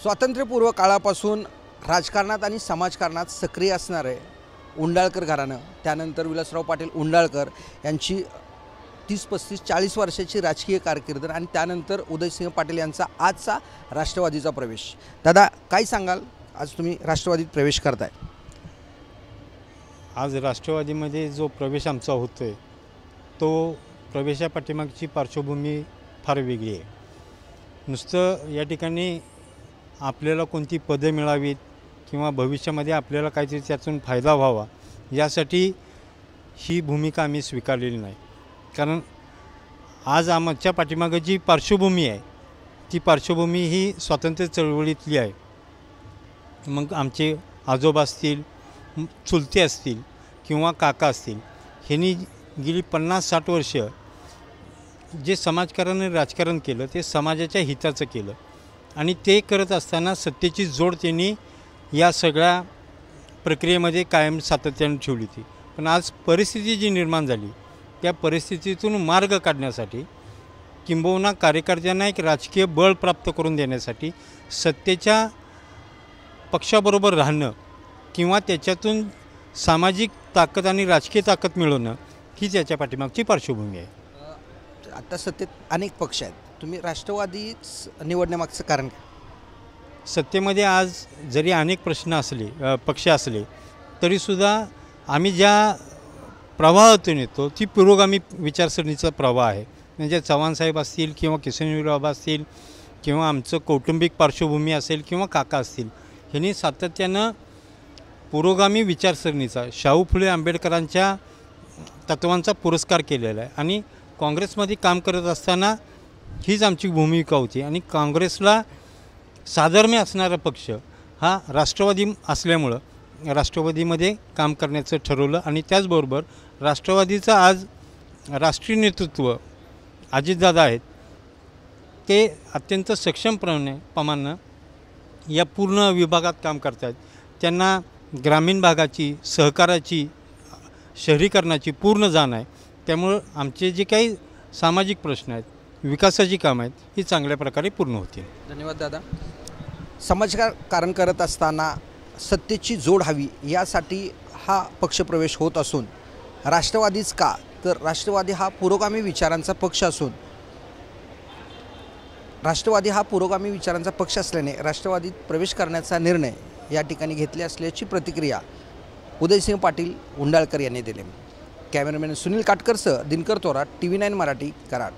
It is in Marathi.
स्वातंत्र्यपूर्व काळापासून राजकारणात आणि समाजकारणात सक्रिय असणारे उंडाळकर घराणं, त्यानंतर विलासराव पाटील उंडाळकर यांची 30-35-40 वर्षाची राजकीय कारकीर्द आणि त्यानंतर उदयसिंह पाटील यांचा आजचा राष्ट्रवादीचा प्रवेश. दादा, काय सांगाल, आज तुम्ही राष्ट्रवादीत प्रवेश करताय? आज राष्ट्रवादीमध्ये जो प्रवेश आमचा होतोय तो प्रवेशापाठीमागची पार्श्वभूमी फार वेगळी आहे. नुसतं या ठिकाणी आपल्याला कोणती पदं मिळावीत किंवा भविष्यामध्ये आपल्याला काहीतरी त्यातून फायदा व्हावा यासाठी ही भूमिका आम्ही स्वीकारलेली नाही. कारण आज आमच्या पाठीमागं जी पार्श्वभूमी आहे ती पार्श्वभूमी ही स्वातंत्र्य चळवळीतली आहे. मग आमचे आजोबा असतील, चुलते असतील किंवा काका असतील, ह्यांनी गेली 50-60 वर्ष जे समाजकारण आणि राजकारण केलं ते समाजाच्या हिताचं केलं आणि ते करत असताना सत्तेची जोड त्यांनी या सगळ्या प्रक्रियेमध्ये कायम सातत्याने ठेवली होती. पण आज परिस्थिती जी निर्माण झाली त्या परिस्थितीतून मार्ग काढण्यासाठी किंबहुना कार्यकर्त्यांना एक राजकीय बळ प्राप्त करून देण्यासाठी सत्तेच्या पक्षाबरोबर राहणं किंवा त्याच्यातून सामाजिक ताकद आणि राजकीय ताकद मिळवणं ही त्याच्या पाठीमागची पार्श्वभूमी आहे. आता सत्तेत अनेक पक्ष आहेत, तुम्ही राष्ट्रवादी निवडण्यामागचं कारण काय? सत्तेमध्ये आज जरी अनेक पक्ष असले तरीसुद्धा आम्ही ज्या प्रवाहातून येतो ती पुरोगामी विचारसरणीचा प्रवाह आहे. म्हणजे चव्हाणसाहेब असतील किंवा किसनवीर असतील किंवा आमचं कौटुंबिक पार्श्वभूमी असेल किंवा काका असतील, ह्यांनी सातत्यानं पुरोगामी विचारसरणीचा शाहू फुले आंबेडकरांच्या तत्त्वांचा पुरस्कार केलेला आहे. आणि काँग्रेसमध्ये काम करत असताना हीच आमची भूमिका होती. आणि काँग्रेसला साधर्म्य असणारा पक्ष हा राष्ट्रवादी असल्यामुळं राष्ट्रवादीमध्ये काम करण्याचं ठरवलं. आणि त्याचबरोबर राष्ट्रवादीचं आज राष्ट्रीय नेतृत्व अजितदादा आहेत, ते अत्यंत सक्षमपणानं या पूर्ण विभागात काम करत आहेत. त्यांना ग्रामीण भागाची, सहकाराची, शहरीकरणाची पूर्ण जाण आहे. त्यामुळं आमचे जे काही सामाजिक प्रश्न आहेत, विकासाची कामं आहेत, ही चांगल्या प्रकारे पूर्ण होतील. धन्यवाद दादा. समाजकारण करत असताना सत्तेची जोड हवी यासाठी हा पक्षप्रवेश होत असून राष्ट्रवादीच का, तर राष्ट्रवादी हा पुरोगामी विचारांचा पक्ष असल्याने राष्ट्रवादीत प्रवेश करण्याचा निर्णय या ठिकाणी घेतले असल्याची प्रतिक्रिया उदयसिंह पाटील उंडाळकर यांनी दिली. कॅमेरामॅन सुनील काटकरसह दिनकर तोराट, TV9 मराठी, कराड.